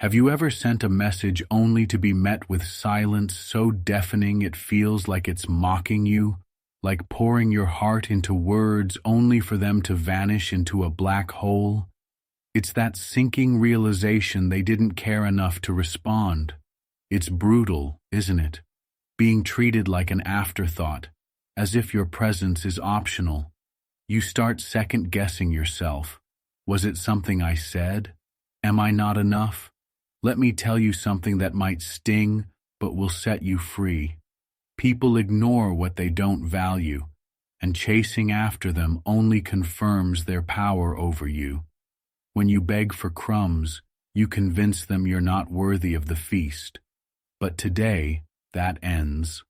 Have you ever sent a message only to be met with silence so deafening it feels like it's mocking you, like pouring your heart into words only for them to vanish into a black hole? It's that sinking realization they didn't care enough to respond. It's brutal, isn't it? Being treated like an afterthought, as if your presence is optional. You start second-guessing yourself. Was it something I said? Am I not enough? Let me tell you something that might sting, but will set you free. People ignore what they don't value, and chasing after them only confirms their power over you. When you beg for crumbs, you convince them you're not worthy of the feast. But today, that ends.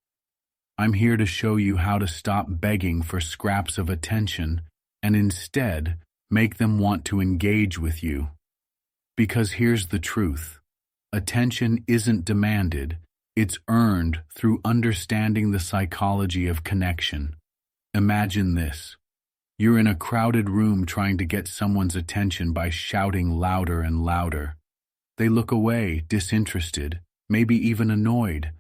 I'm here to show you how to stop begging for scraps of attention and instead make them want to engage with you. Because here's the truth. Attention isn't demanded, it's earned through understanding the psychology of connection. Imagine this. You're in a crowded room trying to get someone's attention by shouting louder and louder. They look away, disinterested, maybe even annoyed,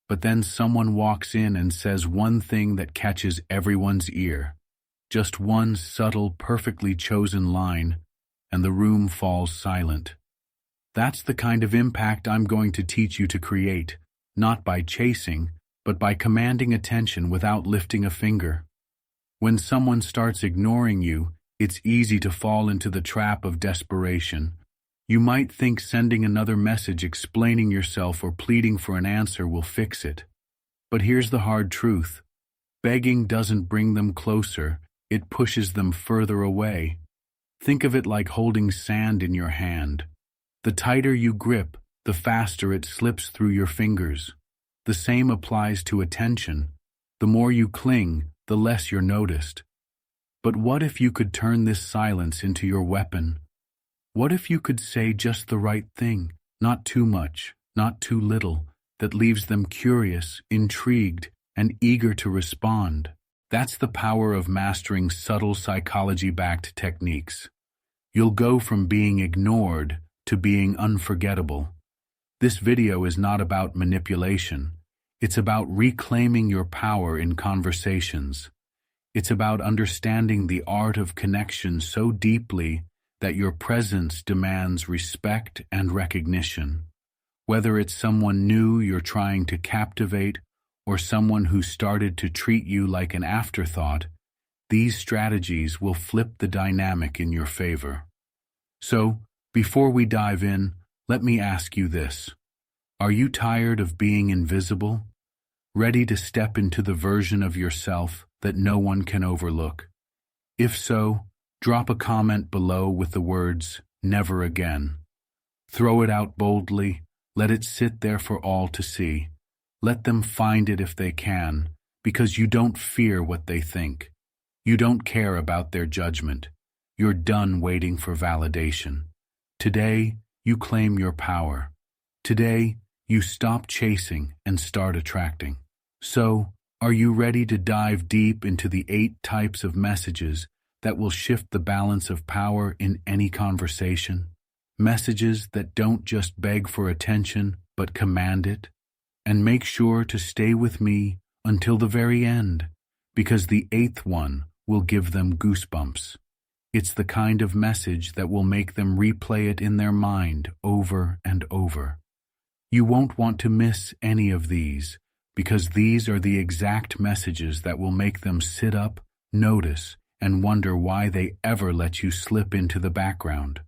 but then someone walks in and says one thing that catches everyone's ear. Just one subtle, perfectly chosen line, and the room falls silent. That's the kind of impact I'm going to teach you to create, not by chasing, but by commanding attention without lifting a finger. When someone starts ignoring you, it's easy to fall into the trap of desperation. You might think sending another message explaining yourself or pleading for an answer will fix it. But here's the hard truth. Begging doesn't bring them closer, it pushes them further away. Think of it like holding sand in your hand. The tighter you grip, the faster it slips through your fingers. The same applies to attention. The more you cling, the less you're noticed. But what if you could turn this silence into your weapon? What if you could say just the right thing, not too much, not too little, that leaves them curious, intrigued, and eager to respond? That's the power of mastering subtle psychology-backed techniques. You'll go from being ignored to being unforgettable. This video is not about manipulation. It's about reclaiming your power in conversations. It's about understanding the art of connection so deeply that your presence demands respect and recognition. Whether it's someone new you're trying to captivate or someone who started to treat you like an afterthought, these strategies will flip the dynamic in your favor. So, before we dive in, let me ask you this. Are you tired of being invisible? Ready to step into the version of yourself that no one can overlook? If so, drop a comment below with the words, "Never again." Throw it out boldly, let it sit there for all to see. Let them find it if they can, because you don't fear what they think. You don't care about their judgment. You're done waiting for validation. Today, you claim your power. Today, you stop chasing and start attracting. So, are you ready to dive deep into the 8 types of messages that will shift the balance of power in any conversation? Messages that don't just beg for attention, but command it? And make sure to stay with me until the very end, because the 8th one will give them goosebumps. It's the kind of message that will make them replay it in their mind over and over. You won't want to miss any of these, because these are the exact messages that will make them sit up, notice, and wonder why they ever let you slip into the background.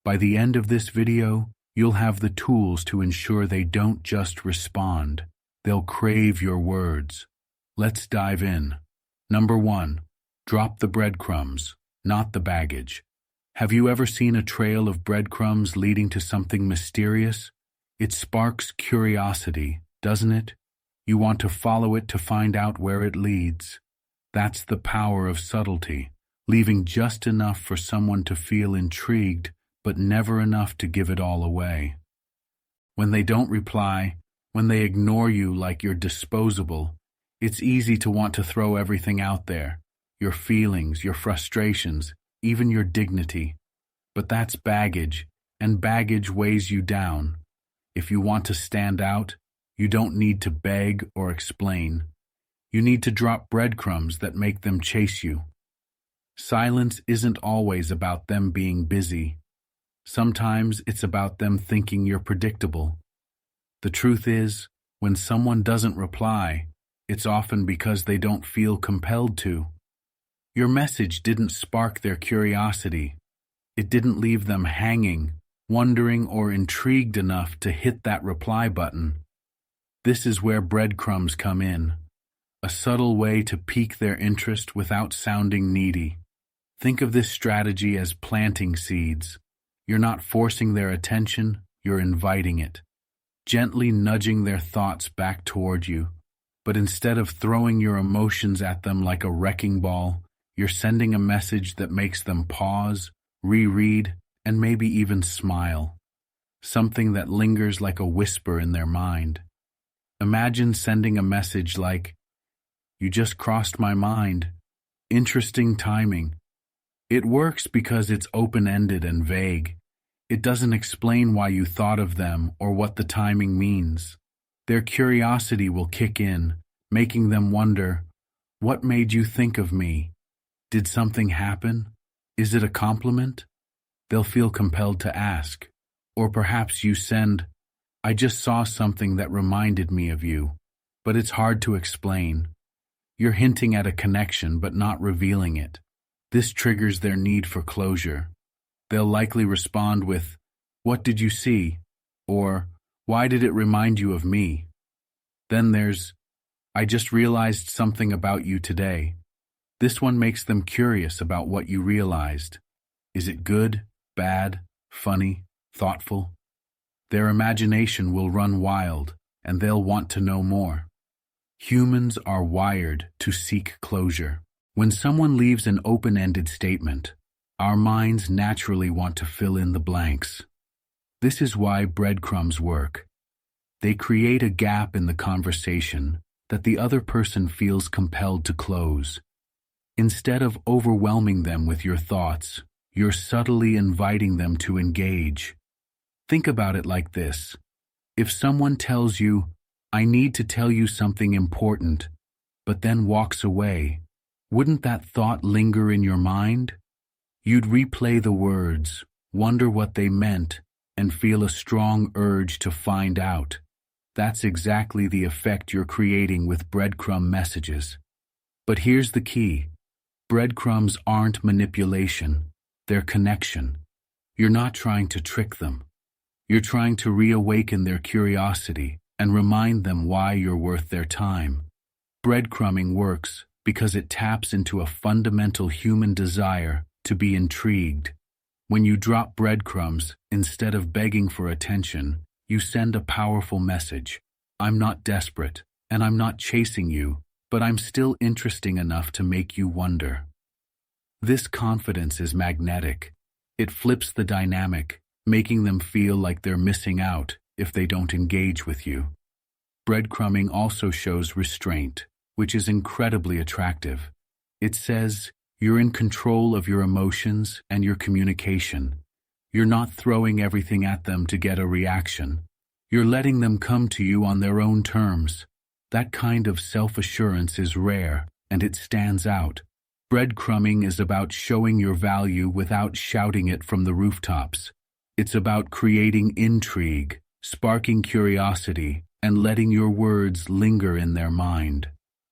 By the end of this video, you'll have the tools to ensure they don't just respond, they'll crave your words. Let's dive in. Number 1, drop the breadcrumbs, not the baggage. Have you ever seen a trail of breadcrumbs leading to something mysterious? It sparks curiosity, doesn't it? You want to follow it to find out where it leads. That's the power of subtlety, leaving just enough for someone to feel intrigued, but never enough to give it all away. When they don't reply, when they ignore you like you're disposable, it's easy to want to throw everything out there, your feelings, your frustrations, even your dignity. But that's baggage, and baggage weighs you down. If you want to stand out, you don't need to beg or explain. You need to drop breadcrumbs that make them chase you. Silence isn't always about them being busy. Sometimes it's about them thinking you're predictable. The truth is, when someone doesn't reply, it's often because they don't feel compelled to. Your message didn't spark their curiosity. It didn't leave them hanging, wondering, or intrigued enough to hit that reply button. This is where breadcrumbs come in, a subtle way to pique their interest without sounding needy. Think of this strategy as planting seeds. You're not forcing their attention, you're inviting it, gently nudging their thoughts back toward you. But instead of throwing your emotions at them like a wrecking ball, you're sending a message that makes them pause, reread, and maybe even smile. Something that lingers like a whisper in their mind. Imagine sending a message like, "You just crossed my mind. Interesting timing." It works because it's open-ended and vague. It doesn't explain why you thought of them or what the timing means. Their curiosity will kick in, making them wonder, "What made you think of me? Did something happen? Is it a compliment?" They'll feel compelled to ask. Or perhaps you send, "I just saw something that reminded me of you, but it's hard to explain." You're hinting at a connection but not revealing it. This triggers their need for closure. They'll likely respond with, "What did you see?" Or, "Why did it remind you of me?" Then there's, "I just realized something about you today." This one makes them curious about what you realized. Is it good, bad, funny, thoughtful? Their imagination will run wild, and they'll want to know more. Humans are wired to seek closure. When someone leaves an open-ended statement, our minds naturally want to fill in the blanks. This is why breadcrumbs work. They create a gap in the conversation that the other person feels compelled to close. Instead of overwhelming them with your thoughts, you're subtly inviting them to engage. Think about it like this. If someone tells you, "I need to tell you something important," but then walks away, wouldn't that thought linger in your mind? You'd replay the words, wonder what they meant, and feel a strong urge to find out. That's exactly the effect you're creating with breadcrumb messages. But here's the key. Breadcrumbs aren't manipulation, they're connection. You're not trying to trick them. You're trying to reawaken their curiosity and remind them why you're worth their time. Breadcrumbing works because it taps into a fundamental human desire to be intrigued. When you drop breadcrumbs, instead of begging for attention, you send a powerful message. I'm not desperate, and I'm not chasing you, but I'm still interesting enough to make you wonder. This confidence is magnetic. It flips the dynamic, making them feel like they're missing out if they don't engage with you. Breadcrumbing also shows restraint, which is incredibly attractive. It says, you're in control of your emotions and your communication. You're not throwing everything at them to get a reaction. You're letting them come to you on their own terms. That kind of self-assurance is rare, and it stands out. Breadcrumbing is about showing your value without shouting it from the rooftops. It's about creating intrigue, sparking curiosity, and letting your words linger in their mind.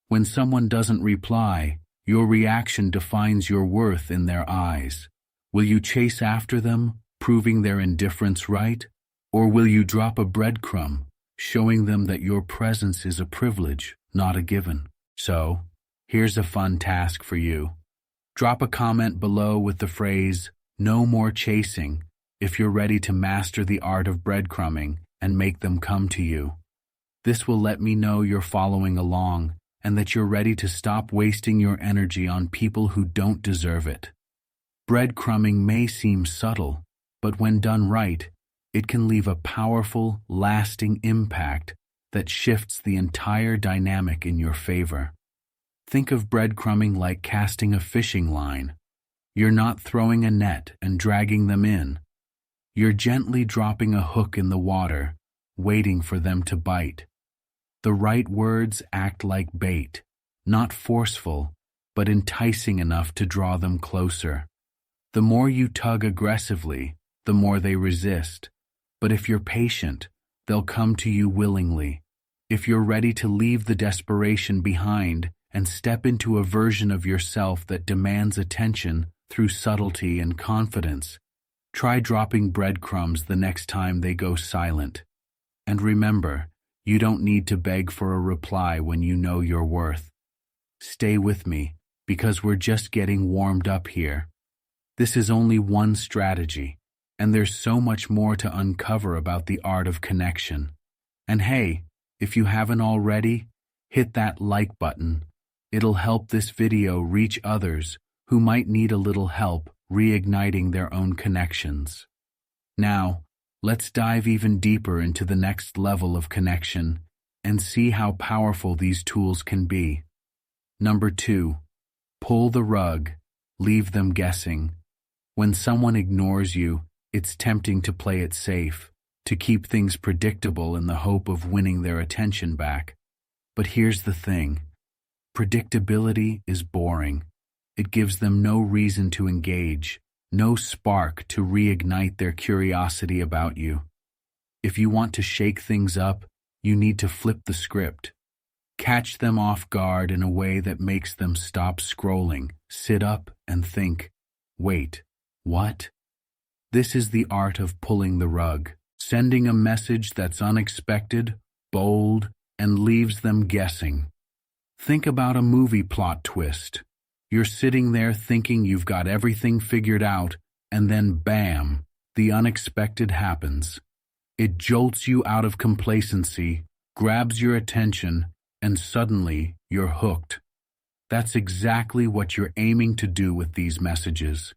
When someone doesn't reply, your reaction defines your worth in their eyes. Will you chase after them, proving their indifference right? Or will you drop a breadcrumb, showing them that your presence is a privilege, not a given? So, here's a fun task for you. Drop a comment below with the phrase, "No more chasing," if you're ready to master the art of breadcrumbing and make them come to you. This will let me know you're following along and that you're ready to stop wasting your energy on people who don't deserve it. Breadcrumbing may seem subtle, but when done right, it can leave a powerful, lasting impact that shifts the entire dynamic in your favor. Think of breadcrumbing like casting a fishing line. You're not throwing a net and dragging them in. You're gently dropping a hook in the water, waiting for them to bite. The right words act like bait, not forceful, but enticing enough to draw them closer. The more you tug aggressively, the more they resist. But if you're patient, they'll come to you willingly. If you're ready to leave the desperation behind and step into a version of yourself that demands attention through subtlety and confidence, try dropping breadcrumbs the next time they go silent. And remember, you don't need to beg for a reply when you know your worth. Stay with me, because we're just getting warmed up here. This is only one strategy, and there's so much more to uncover about the art of connection. And hey, if you haven't already, hit that like button. It'll help this video reach others who might need a little help reigniting their own connections. Now, let's dive even deeper into the next level of connection and see how powerful these tools can be. Number 2, pull the rug, leave them guessing. When someone ignores you, it's tempting to play it safe, to keep things predictable in the hope of winning their attention back. But here's the thing. Predictability is boring. It gives them no reason to engage, no spark to reignite their curiosity about you. If you want to shake things up, you need to flip the script. Catch them off guard in a way that makes them stop scrolling, sit up, and think, wait, what? This is the art of pulling the rug, sending a message that's unexpected, bold, and leaves them guessing. Think about a movie plot twist. You're sitting there thinking you've got everything figured out, and then bam, the unexpected happens. It jolts you out of complacency, grabs your attention, and suddenly you're hooked. That's exactly what you're aiming to do with these messages.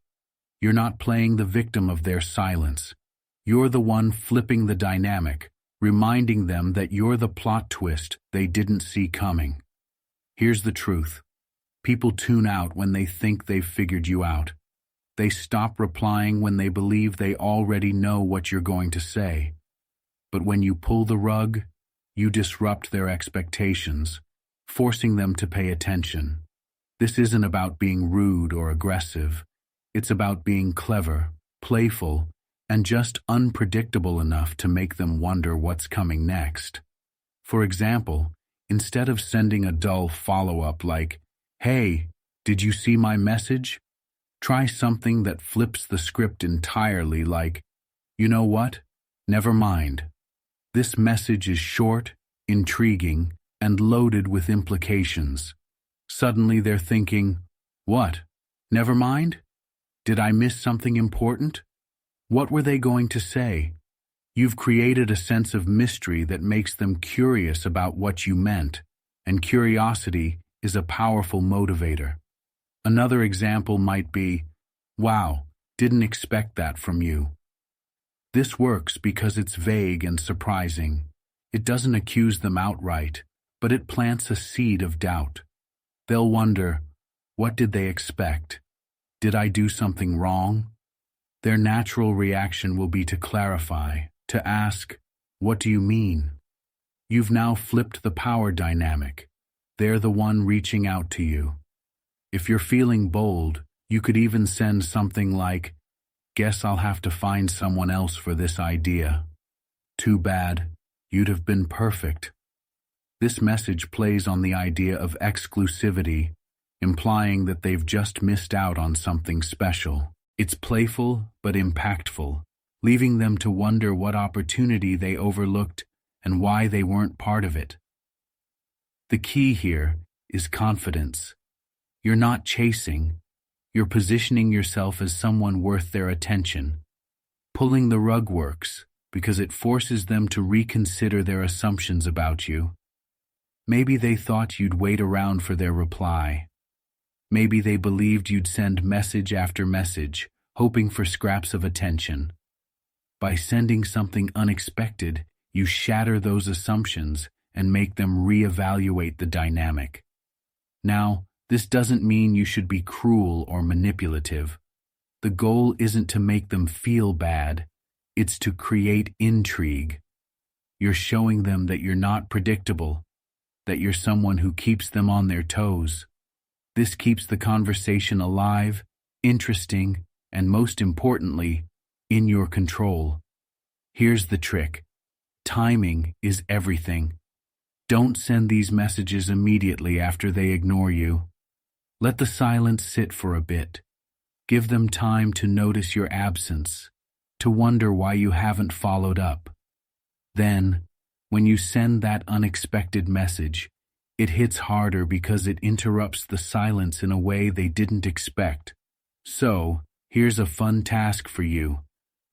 You're not playing the victim of their silence. You're the one flipping the dynamic, reminding them that you're the plot twist they didn't see coming. Here's the truth. People tune out when they think they've figured you out. They stop replying when they believe they already know what you're going to say. But when you pull the rug, you disrupt their expectations, forcing them to pay attention. This isn't about being rude or aggressive. It's about being clever, playful, and just unpredictable enough to make them wonder what's coming next. For example, instead of sending a dull follow-up like, "Hey, did you see my message?" Try something that flips the script entirely like, "You know what? Never mind." This message is short, intriguing, and loaded with implications. Suddenly they're thinking, "What? Never mind? Did I miss something important?" What were they going to say? You've created a sense of mystery that makes them curious about what you meant, and curiosity is a powerful motivator. Another example might be, "Wow, didn't expect that from you." This works because it's vague and surprising. It doesn't accuse them outright, but it plants a seed of doubt. They'll wonder, what did they expect? Did I do something wrong? Their natural reaction will be to clarify, to ask, "What do you mean?" You've now flipped the power dynamic. They're the one reaching out to you. If you're feeling bold, you could even send something like, "Guess I'll have to find someone else for this idea. Too bad, you'd have been perfect." This message plays on the idea of exclusivity, implying that they've just missed out on something special. It's playful but impactful, leaving them to wonder what opportunity they overlooked and why they weren't part of it. The key here is confidence. You're not chasing. You're positioning yourself as someone worth their attention. Pulling the rug works because it forces them to reconsider their assumptions about you. Maybe they thought you'd wait around for their reply. Maybe they believed you'd send message after message, hoping for scraps of attention. By sending something unexpected, you shatter those assumptions and make them reevaluate the dynamic. Now, this doesn't mean you should be cruel or manipulative. The goal isn't to make them feel bad. It's to create intrigue. You're showing them that you're not predictable, that you're someone who keeps them on their toes. This keeps the conversation alive, interesting, and most importantly, in your control. Here's the trick. Timing is everything. Don't send these messages immediately after they ignore you. Let the silence sit for a bit. Give them time to notice your absence, to wonder why you haven't followed up. Then, when you send that unexpected message, it hits harder because it interrupts the silence in a way they didn't expect. So, here's a fun task for you.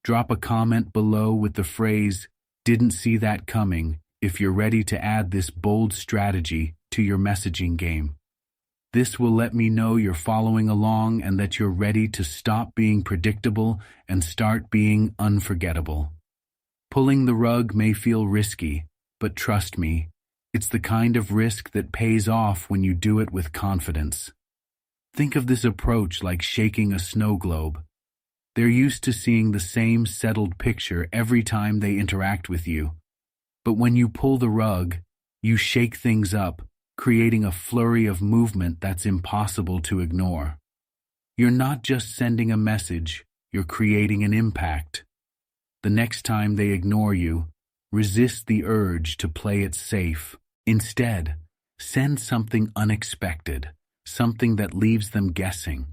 Drop a comment below with the phrase, "Didn't see that coming," if you're ready to add this bold strategy to your messaging game. This will let me know you're following along and that you're ready to stop being predictable and start being unforgettable. Pulling the rug may feel risky, but trust me, it's the kind of risk that pays off when you do it with confidence. Think of this approach like shaking a snow globe. They're used to seeing the same settled picture every time they interact with you. But when you pull the rug, you shake things up, creating a flurry of movement that's impossible to ignore. You're not just sending a message, you're creating an impact. The next time they ignore you, resist the urge to play it safe. Instead, send something unexpected, something that leaves them guessing.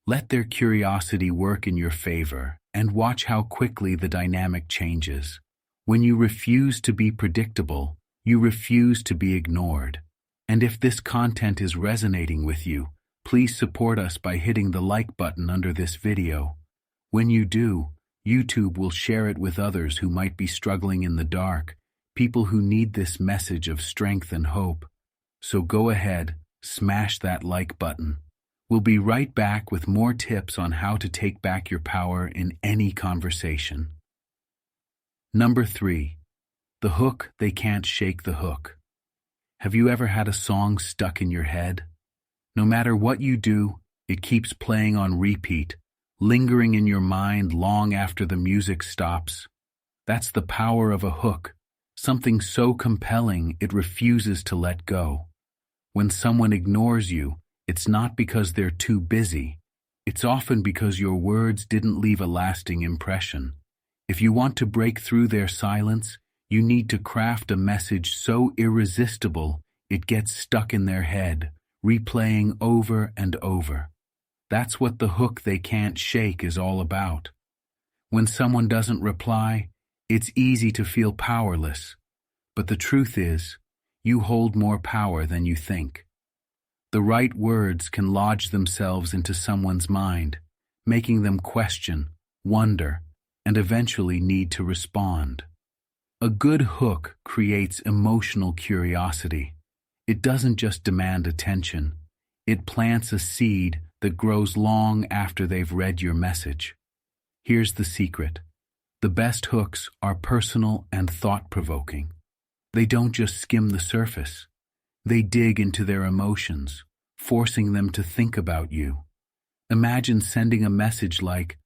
Let their curiosity work in your favor, and watch how quickly the dynamic changes. When you refuse to be predictable, you refuse to be ignored. And if this content is resonating with you, please support us by hitting the like button under this video. When you do, YouTube will share it with others who might be struggling in the dark, people who need this message of strength and hope. So go ahead, smash that like button. We'll be right back with more tips on how to take back your power in any conversation. Number 3. The hook, they can't shake the hook. Have you ever had a song stuck in your head? No matter what you do, it keeps playing on repeat, lingering in your mind long after the music stops. That's the power of a hook, something so compelling it refuses to let go. When someone ignores you, it's not because they're too busy. It's often because your words didn't leave a lasting impression. If you want to break through their silence, you need to craft a message so irresistible it gets stuck in their head, replaying over and over. That's what the hook they can't shake is all about. When someone doesn't reply, it's easy to feel powerless. But the truth is, you hold more power than you think. The right words can lodge themselves into someone's mind, making them question, wonder, and eventually need to respond. A good hook creates emotional curiosity. It doesn't just demand attention. It plants a seed that grows long after they've read your message. Here's the secret. The best hooks are personal and thought-provoking. They don't just skim the surface. They dig into their emotions, forcing them to think about you. Imagine sending a message like,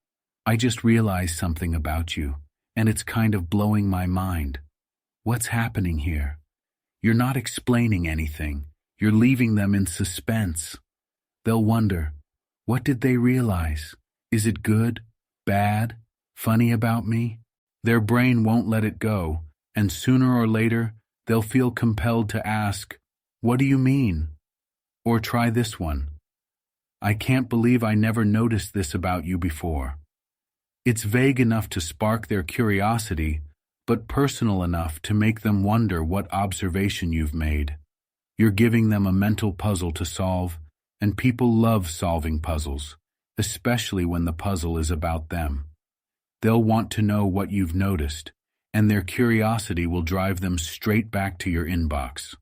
"I just realized something about you, and it's kind of blowing my mind. What's happening here?" You're not explaining anything. You're leaving them in suspense. They'll wonder, what did they realize? Is it good, bad, funny about me? Their brain won't let it go, and sooner or later, they'll feel compelled to ask, "What do you mean?" Or try this one. "I can't believe I never noticed this about you before." It's vague enough to spark their curiosity, but personal enough to make them wonder what observation you've made. You're giving them a mental puzzle to solve, and people love solving puzzles, especially when the puzzle is about them. They'll want to know what you've noticed, and their curiosity will drive them straight back to your inbox.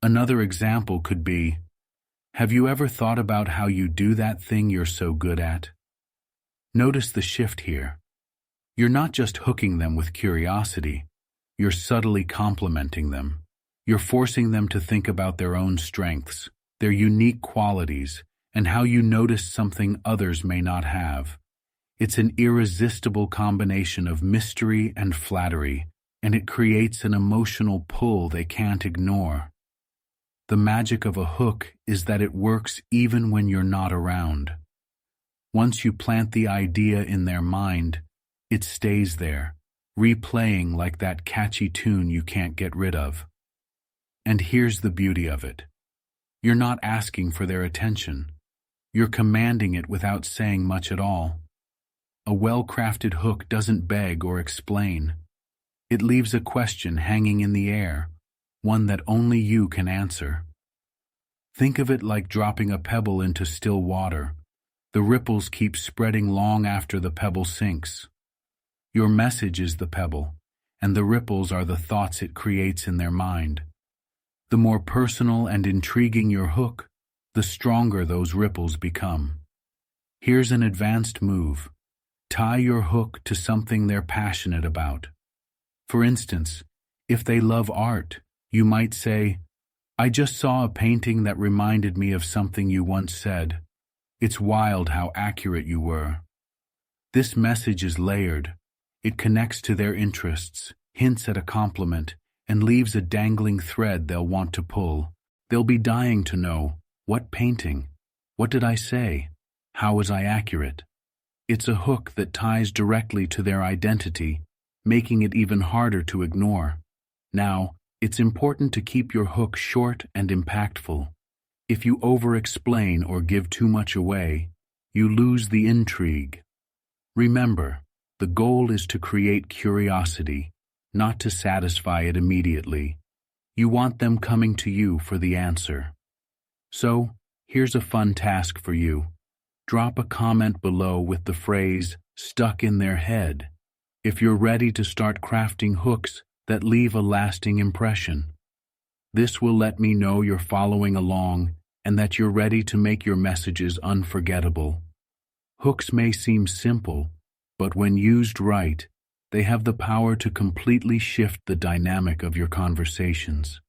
Another example could be, have you ever thought about how you do that thing you're so good at? Notice the shift here. You're not just hooking them with curiosity, you're subtly complimenting them. You're forcing them to think about their own strengths, their unique qualities, and how you notice something others may not have. It's an irresistible combination of mystery and flattery, and it creates an emotional pull they can't ignore. The magic of a hook is that it works even when you're not around. Once you plant the idea in their mind, it stays there, replaying like that catchy tune you can't get rid of. And here's the beauty of it. You're not asking for their attention. You're commanding it without saying much at all. A well-crafted hook doesn't beg or explain. It leaves a question hanging in the air, one that only you can answer. Think of it like dropping a pebble into still water. The ripples keep spreading long after the pebble sinks. Your message is the pebble, and the ripples are the thoughts it creates in their mind. The more personal and intriguing your hook, the stronger those ripples become. Here's an advanced move. Tie your hook to something they're passionate about. For instance, if they love art, you might say, "I just saw a painting that reminded me of something you once said. It's wild how accurate you were." This message is layered. It connects to their interests, hints at a compliment, and leaves a dangling thread they'll want to pull. They'll be dying to know, what painting? What did I say? How was I accurate? It's a hook that ties directly to their identity, making it even harder to ignore. Now, it's important to keep your hook short and impactful. If you over-explain or give too much away, you lose the intrigue. Remember, the goal is to create curiosity, not to satisfy it immediately. You want them coming to you for the answer. So, here's a fun task for you. Drop a comment below with the phrase, "stuck in their head," if you're ready to start crafting hooks that leave a lasting impression. This will let me know you're following along and that you're ready to make your messages unforgettable. Hooks may seem simple, but when used right, they have the power to completely shift the dynamic of your conversations.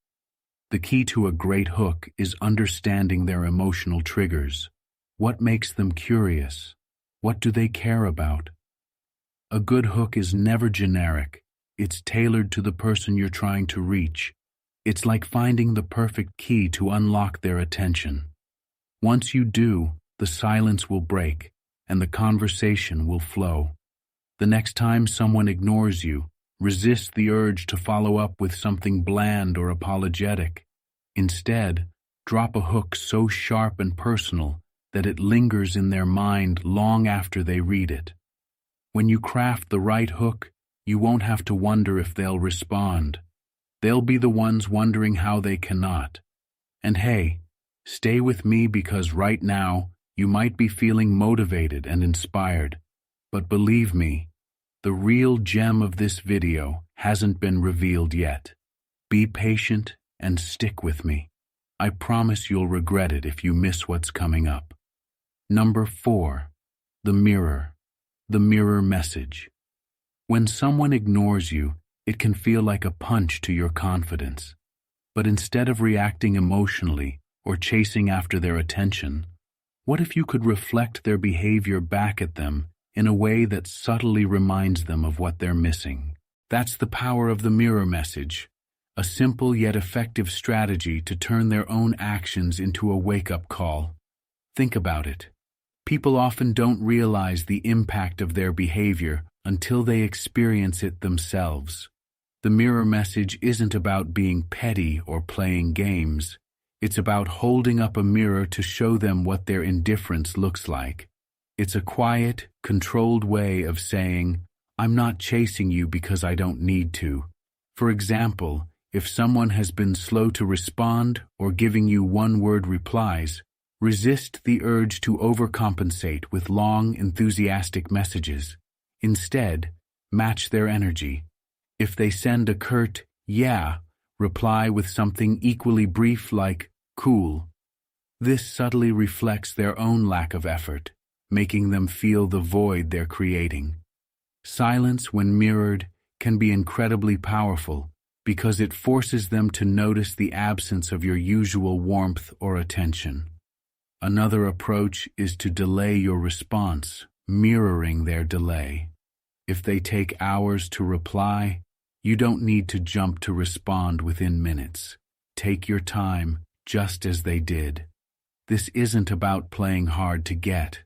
The key to a great hook is understanding their emotional triggers. What makes them curious? What do they care about? A good hook is never generic. It's tailored to the person you're trying to reach. It's like finding the perfect key to unlock their attention. Once you do, the silence will break, and the conversation will flow. The next time someone ignores you, resist the urge to follow up with something bland or apologetic. Instead, drop a hook so sharp and personal that it lingers in their mind long after they read it. When you craft the right hook, you won't have to wonder if they'll respond. They'll be the ones wondering how they cannot. And hey, stay with me because right now, you might be feeling motivated and inspired. But believe me, the real gem of this video hasn't been revealed yet. Be patient and stick with me. I promise you'll regret it if you miss what's coming up. Number 4. The mirror. The mirror message. When someone ignores you, it can feel like a punch to your confidence. But instead of reacting emotionally or chasing after their attention, what if you could reflect their behavior back at them in a way that subtly reminds them of what they're missing? That's the power of the mirror message, a simple yet effective strategy to turn their own actions into a wake-up call. Think about it. People often don't realize the impact of their behavior until they experience it themselves. The mirror message isn't about being petty or playing games. It's about holding up a mirror to show them what their indifference looks like. It's a quiet, controlled way of saying, "I'm not chasing you because I don't need to." For example, if someone has been slow to respond or giving you one-word replies, resist the urge to overcompensate with long, enthusiastic messages. Instead, match their energy. If they send a curt, "yeah," reply with something equally brief like, "cool." This subtly reflects their own lack of effort, making them feel the void they're creating. Silence, when mirrored, can be incredibly powerful because it forces them to notice the absence of your usual warmth or attention. Another approach is to delay your response, mirroring their delay. If they take hours to reply, you don't need to jump to respond within minutes. Take your time, just as they did. This isn't about playing hard to get.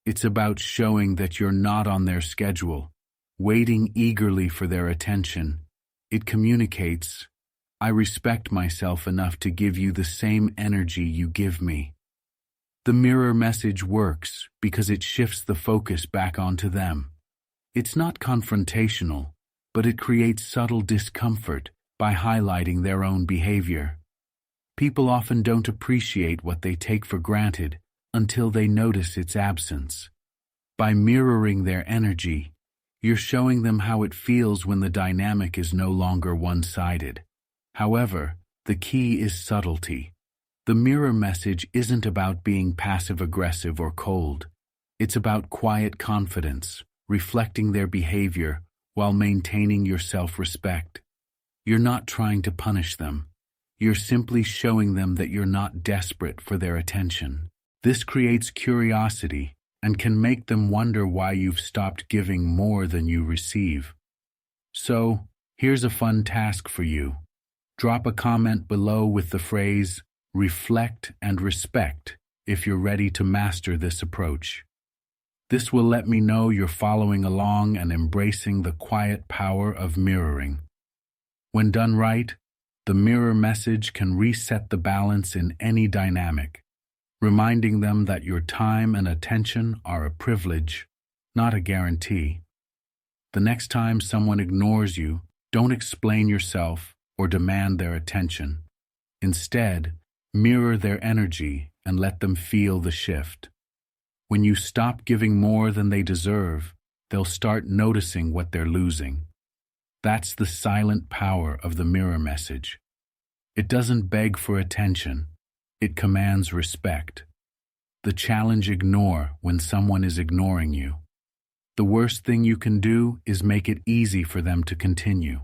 It's about showing that you're not on their schedule, waiting eagerly for their attention. It communicates, I respect myself enough to give you the same energy you give me. The mirror message works because it shifts the focus back onto them. It's not confrontational, but it creates subtle discomfort by highlighting their own behavior. People often don't appreciate what they take for granted until they notice its absence. By mirroring their energy, you're showing them how it feels when the dynamic is no longer one-sided. However, the key is subtlety. The mirror message isn't about being passive-aggressive or cold. It's about quiet confidence, reflecting their behavior while maintaining your self-respect. You're not trying to punish them. You're simply showing them that you're not desperate for their attention. This creates curiosity and can make them wonder why you've stopped giving more than you receive. So, here's a fun task for you. Drop a comment below with the phrase, reflect and respect, if you're ready to master this approach. This will let me know you're following along and embracing the quiet power of mirroring. When done right, the mirror message can reset the balance in any dynamic, reminding them that your time and attention are a privilege, not a guarantee. The next time someone ignores you, don't explain yourself or demand their attention. Instead, mirror their energy and let them feel the shift. When you stop giving more than they deserve, they'll start noticing what they're losing. That's the silent power of the mirror message. It doesn't beg for attention. It commands respect. The challenge: ignore when someone is ignoring you. The worst thing you can do is make it easy for them to continue.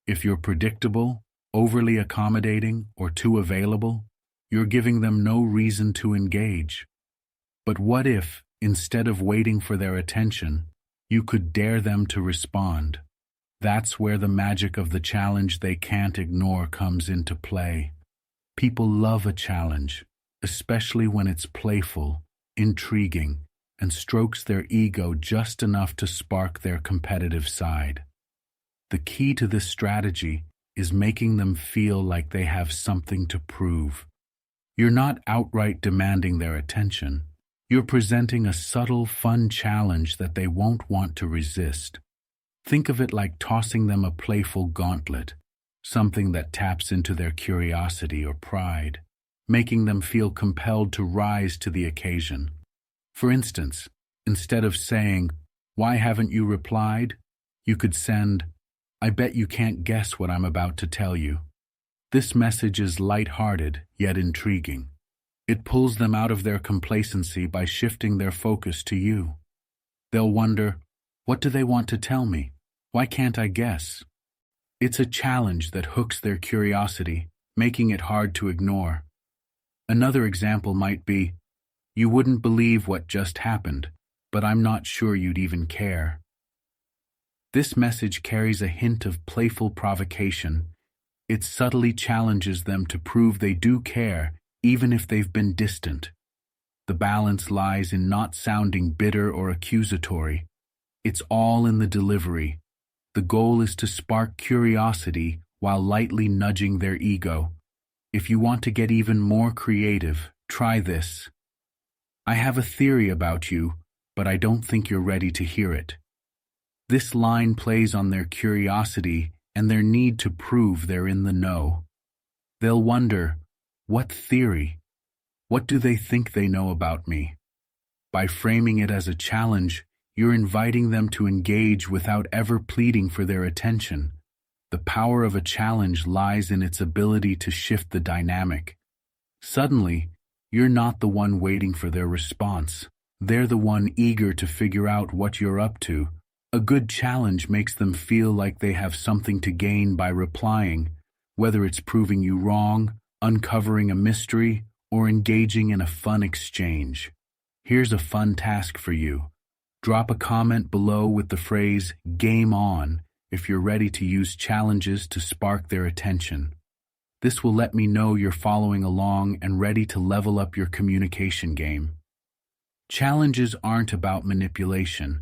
If you're predictable, overly accommodating, or too available, you're giving them no reason to engage. But what if, instead of waiting for their attention, you could dare them to respond? That's where the magic of the challenge they can't ignore comes into play. People love a challenge, especially when it's playful, intriguing, and strokes their ego just enough to spark their competitive side. The key to this strategy is making them feel like they have something to prove. You're not outright demanding their attention. You're presenting a subtle, fun challenge that they won't want to resist. Think of it like tossing them a playful gauntlet, something that taps into their curiosity or pride, making them feel compelled to rise to the occasion. For instance, instead of saying, "Why haven't you replied?" you could send, "I bet you can't guess what I'm about to tell you." This message is light-hearted, yet intriguing. It pulls them out of their complacency by shifting their focus to you. They'll wonder, what do they want to tell me? Why can't I guess? It's a challenge that hooks their curiosity, making it hard to ignore. Another example might be, "You wouldn't believe what just happened, but I'm not sure you'd even care." This message carries a hint of playful provocation. It subtly challenges them to prove they do care, even if they've been distant. The balance lies in not sounding bitter or accusatory. It's all in the delivery. The goal is to spark curiosity while lightly nudging their ego. If you want to get even more creative, try this. "I have a theory about you, but I don't think you're ready to hear it." This line plays on their curiosity and their need to prove they're in the know. They'll wonder, what theory? What do they think they know about me? By framing it as a challenge, you're inviting them to engage without ever pleading for their attention. The power of a challenge lies in its ability to shift the dynamic. Suddenly, you're not the one waiting for their response. They're the one eager to figure out what you're up to. A good challenge makes them feel like they have something to gain by replying, whether it's proving you wrong, uncovering a mystery, or engaging in a fun exchange. Here's a fun task for you. Drop a comment below with the phrase "Game On" if you're ready to use challenges to spark their attention. This will let me know you're following along and ready to level up your communication game. Challenges aren't about manipulation.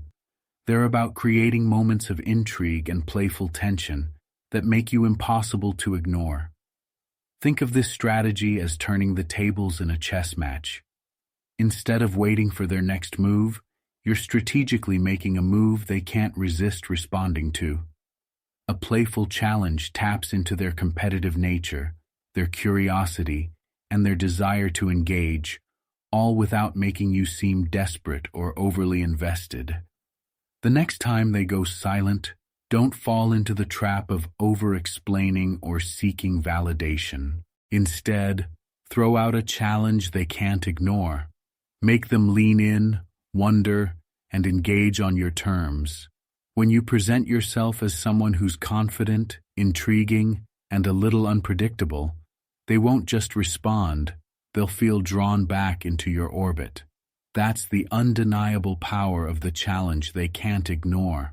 They're about creating moments of intrigue and playful tension that make you impossible to ignore. Think of this strategy as turning the tables in a chess match. Instead of waiting for their next move, you're strategically making a move they can't resist responding to. A playful challenge taps into their competitive nature, their curiosity, and their desire to engage, all without making you seem desperate or overly invested. The next time they go silent, don't fall into the trap of over-explaining or seeking validation. Instead, throw out a challenge they can't ignore. Make them lean in, wonder, and engage on your terms. When you present yourself as someone who's confident, intriguing, and a little unpredictable, they won't just respond, they'll feel drawn back into your orbit. That's the undeniable power of the challenge they can't ignore.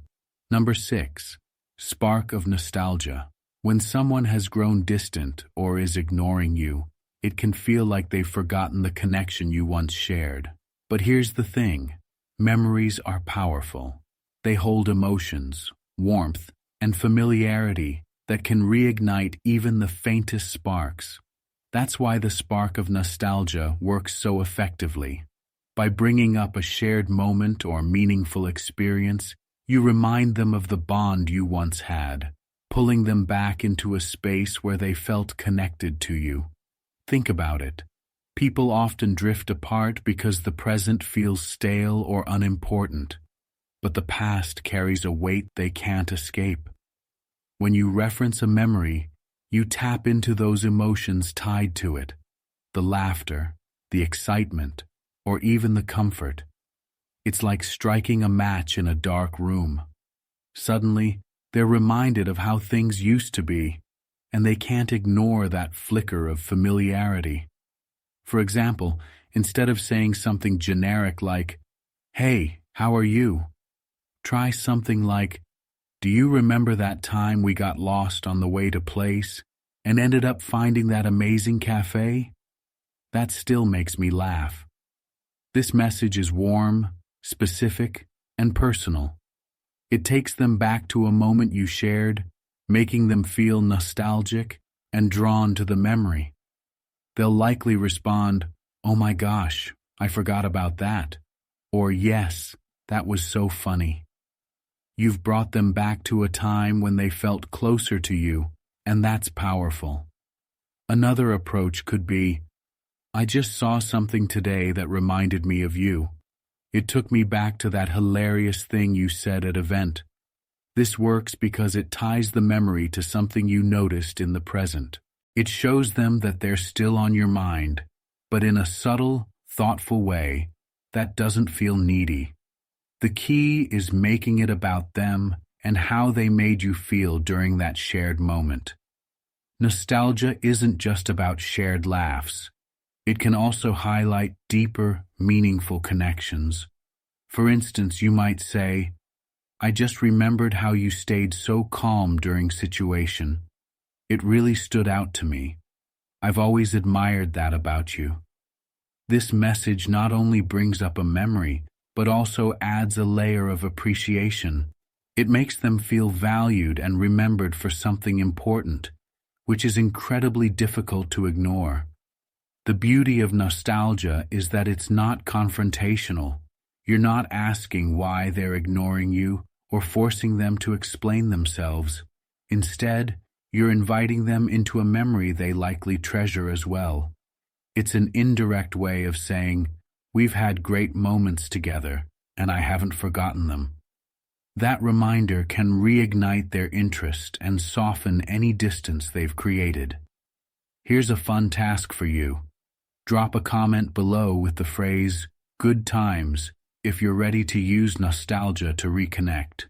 Number 6. Spark of nostalgia. When someone has grown distant or is ignoring you, it can feel like they've forgotten the connection you once shared. But here's the thing. Memories are powerful. They hold emotions, warmth, and familiarity that can reignite even the faintest sparks. That's why the spark of nostalgia works so effectively. By bringing up a shared moment or meaningful experience, you remind them of the bond you once had, pulling them back into a space where they felt connected to you. Think about it. People often drift apart because the present feels stale or unimportant, but the past carries a weight they can't escape. When you reference a memory, you tap into those emotions tied to it, the laughter, the excitement, or even the comfort. It's like striking a match in a dark room. Suddenly, they're reminded of how things used to be, and they can't ignore that flicker of familiarity. For example, instead of saying something generic like, "Hey, how are you?" try something like, "Do you remember that time we got lost on the way to place and ended up finding that amazing cafe? That still makes me laugh." This message is warm, specific, and personal. It takes them back to a moment you shared, making them feel nostalgic and drawn to the memory. They'll likely respond, "Oh my gosh, I forgot about that," or "Yes, that was so funny." You've brought them back to a time when they felt closer to you, and that's powerful. Another approach could be, "I just saw something today that reminded me of you. It took me back to that hilarious thing you said at event." This works because it ties the memory to something you noticed in the present. It shows them that they're still on your mind, but in a subtle, thoughtful way that doesn't feel needy. The key is making it about them and how they made you feel during that shared moment. Nostalgia isn't just about shared laughs. It can also highlight deeper, meaningful connections. For instance, you might say, "I just remembered how you stayed so calm during situation. It really stood out to me. I've always admired that about you." This message not only brings up a memory, but also adds a layer of appreciation. It makes them feel valued and remembered for something important, which is incredibly difficult to ignore. The beauty of nostalgia is that it's not confrontational. You're not asking why they're ignoring you or forcing them to explain themselves. Instead, you're inviting them into a memory they likely treasure as well. It's an indirect way of saying, "We've had great moments together, and I haven't forgotten them." That reminder can reignite their interest and soften any distance they've created. Here's a fun task for you. Drop a comment below with the phrase, "Good times," if you're ready to use nostalgia to reconnect.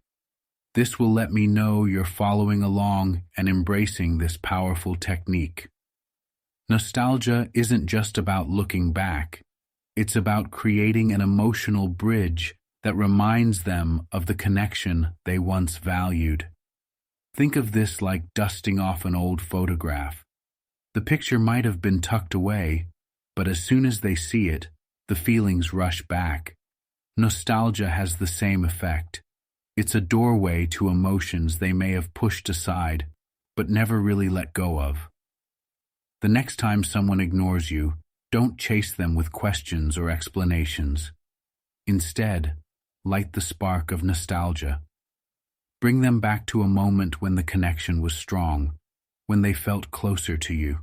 This will let me know you're following along and embracing this powerful technique. Nostalgia isn't just about looking back. It's about creating an emotional bridge that reminds them of the connection they once valued. Think of this like dusting off an old photograph. The picture might have been tucked away, but as soon as they see it, the feelings rush back. Nostalgia has the same effect. It's a doorway to emotions they may have pushed aside, but never really let go of. The next time someone ignores you, don't chase them with questions or explanations. Instead, light the spark of nostalgia. Bring them back to a moment when the connection was strong, when they felt closer to you.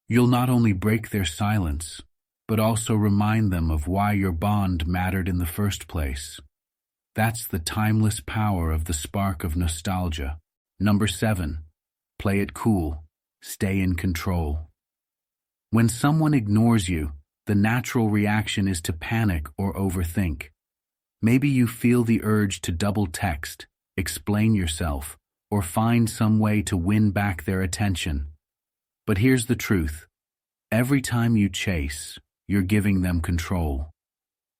You'll not only break their silence, but also remind them of why your bond mattered in the first place. That's the timeless power of the spark of nostalgia. Number 7. Play it cool. Stay in control. When someone ignores you, the natural reaction is to panic or overthink. Maybe you feel the urge to double text, explain yourself, or find some way to win back their attention. But here's the truth. Every time you chase, you're giving them control.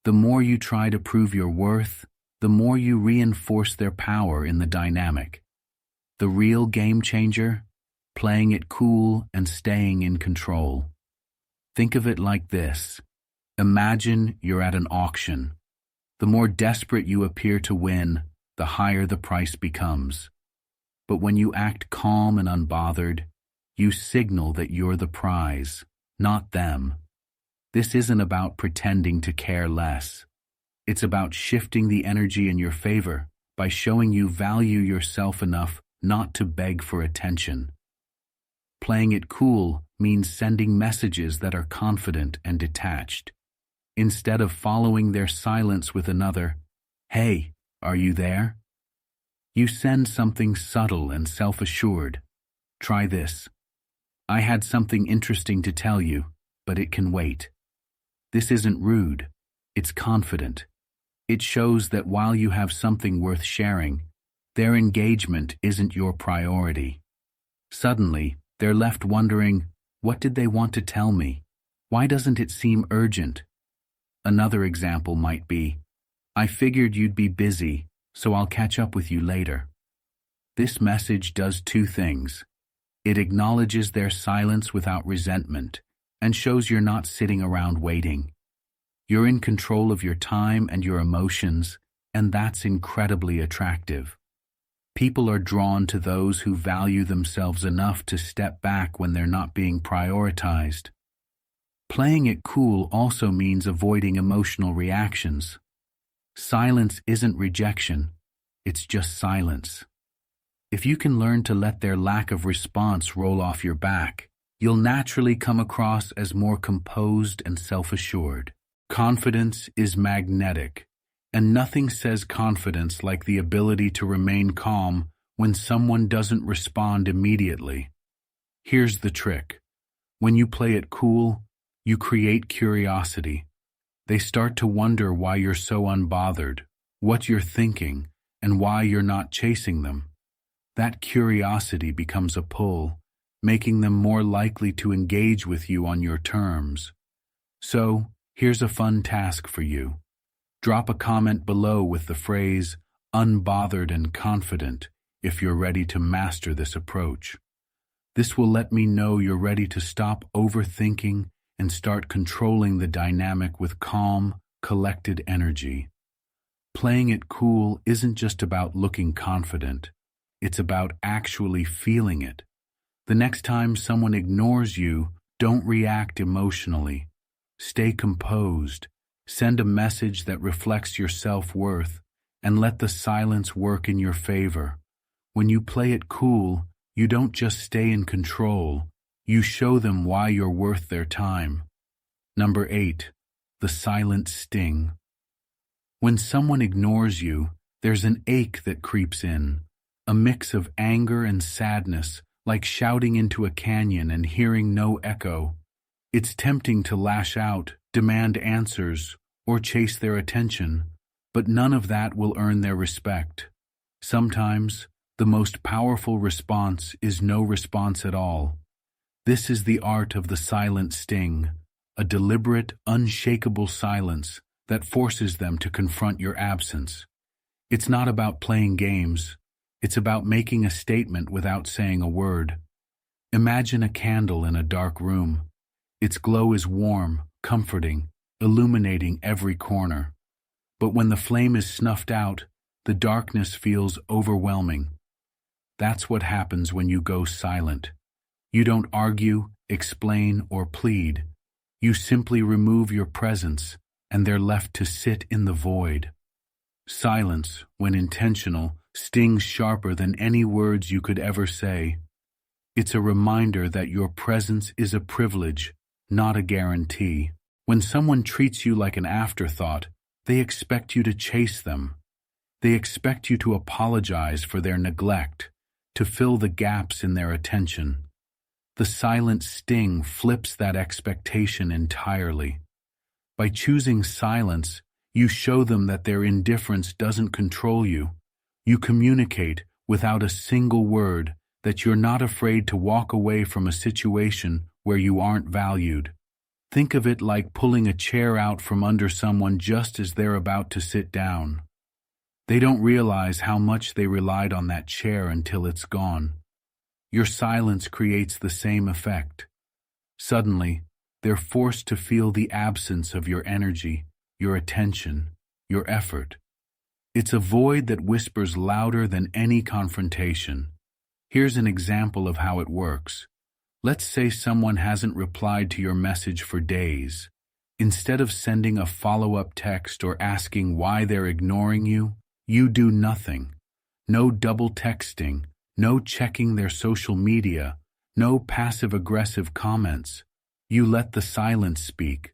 The more you try to prove your worth, the more you reinforce their power in the dynamic. The real game changer? Playing it cool and staying in control. Think of it like this. Imagine you're at an auction. The more desperate you appear to win, the higher the price becomes. But when you act calm and unbothered, you signal that you're the prize, not them. This isn't about pretending to care less. It's about shifting the energy in your favor by showing you value yourself enough not to beg for attention. Playing it cool means sending messages that are confident and detached. Instead of following their silence with another, "Hey, are you there?" you send something subtle and self-assured. Try this. "I had something interesting to tell you, but it can wait." This isn't rude. It's confident. It shows that while you have something worth sharing, their engagement isn't your priority. Suddenly, they're left wondering, what did they want to tell me? Why doesn't it seem urgent? Another example might be, "I figured you'd be busy, so I'll catch up with you later." This message does two things. It acknowledges their silence without resentment and shows you're not sitting around waiting. You're in control of your time and your emotions, and that's incredibly attractive. People are drawn to those who value themselves enough to step back when they're not being prioritized. Playing it cool also means avoiding emotional reactions. Silence isn't rejection, it's just silence. If you can learn to let their lack of response roll off your back, you'll naturally come across as more composed and self-assured. Confidence is magnetic, and nothing says confidence like the ability to remain calm when someone doesn't respond immediately. Here's the trick. When you play it cool, you create curiosity. They start to wonder why you're so unbothered, what you're thinking, and why you're not chasing them. That curiosity becomes a pull, making them more likely to engage with you on your terms. So, here's a fun task for you. Drop a comment below with the phrase, "unbothered and confident," if you're ready to master this approach. This will let me know you're ready to stop overthinking and start controlling the dynamic with calm, collected energy. Playing it cool isn't just about looking confident. It's about actually feeling it. The next time someone ignores you, don't react emotionally. Stay composed. Send a message that reflects your self-worth, and let the silence work in your favor. When you play it cool, you don't just stay in control, you show them why you're worth their time. Number 8. The silent sting. When someone ignores you, there's an ache that creeps in, a mix of anger and sadness, like shouting into a canyon and hearing no echo. It's tempting to lash out, demand answers, or chase their attention, but none of that will earn their respect. Sometimes, the most powerful response is no response at all. This is the art of the silent sting, a deliberate, unshakable silence that forces them to confront your absence. It's not about playing games. It's about making a statement without saying a word. Imagine a candle in a dark room. Its glow is warm, comforting, illuminating every corner. But when the flame is snuffed out, the darkness feels overwhelming. That's what happens when you go silent. You don't argue, explain, or plead. You simply remove your presence, and they're left to sit in the void. Silence, when intentional, stings sharper than any words you could ever say. It's a reminder that your presence is a privilege, not a guarantee. When someone treats you like an afterthought, they expect you to chase them. They expect you to apologize for their neglect, to fill the gaps in their attention. The silent sting flips that expectation entirely. By choosing silence, you show them that their indifference doesn't control you. You communicate, without a single word, that you're not afraid to walk away from a situation where you aren't valued. Think of it like pulling a chair out from under someone just as they're about to sit down. They don't realize how much they relied on that chair until it's gone. Your silence creates the same effect. Suddenly, they're forced to feel the absence of your energy, your attention, your effort. It's a void that whispers louder than any confrontation. Here's an example of how it works. Let's say someone hasn't replied to your message for days. Instead of sending a follow-up text or asking why they're ignoring you, you do nothing. No double texting, no checking their social media, no passive-aggressive comments. You let the silence speak.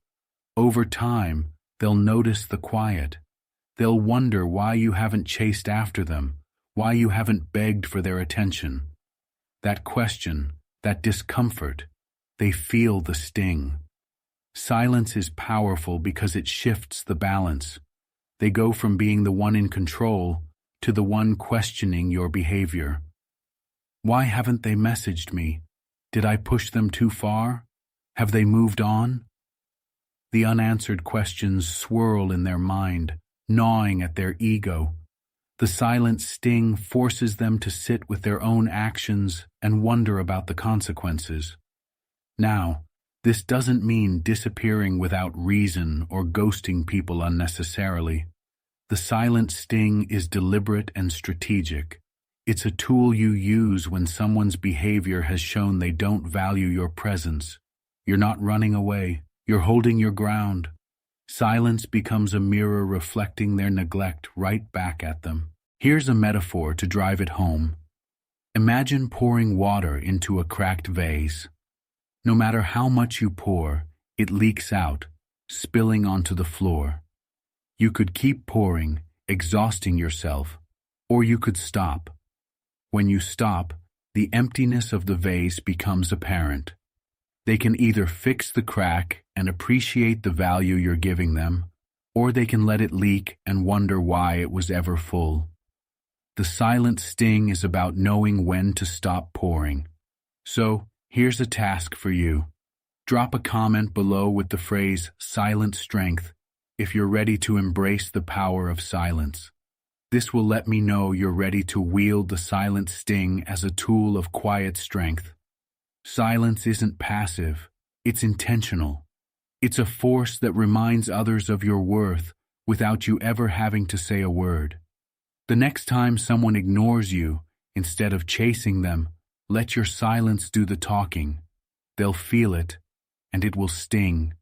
Over time, they'll notice the quiet. They'll wonder why you haven't chased after them, why you haven't begged for their attention. That question, that discomfort, they feel the sting. Silence is powerful because it shifts the balance. They go from being the one in control to the one questioning your behavior. Why haven't they messaged me? Did I push them too far? Have they moved on? The unanswered questions swirl in their mind, gnawing at their ego. The silent sting forces them to sit with their own actions and wonder about the consequences. Now, this doesn't mean disappearing without reason or ghosting people unnecessarily. The silent sting is deliberate and strategic. It's a tool you use when someone's behavior has shown they don't value your presence. You're not running away. You're holding your ground. Silence becomes a mirror reflecting their neglect right back at them. Here's a metaphor to drive it home. Imagine pouring water into a cracked vase. No matter how much you pour, it leaks out, spilling onto the floor. You could keep pouring, exhausting yourself, or you could stop. When you stop, the emptiness of the vase becomes apparent. They can either fix the crack and appreciate the value you're giving them, or they can let it leak and wonder why it was ever full. The silent sting is about knowing when to stop pouring. So, here's a task for you. Drop a comment below with the phrase "silent strength" if you're ready to embrace the power of silence. This will let me know you're ready to wield the silent sting as a tool of quiet strength. Silence isn't passive, it's intentional. It's a force that reminds others of your worth without you ever having to say a word. The next time someone ignores you, instead of chasing them, let your silence do the talking. They'll feel it, and it will sting.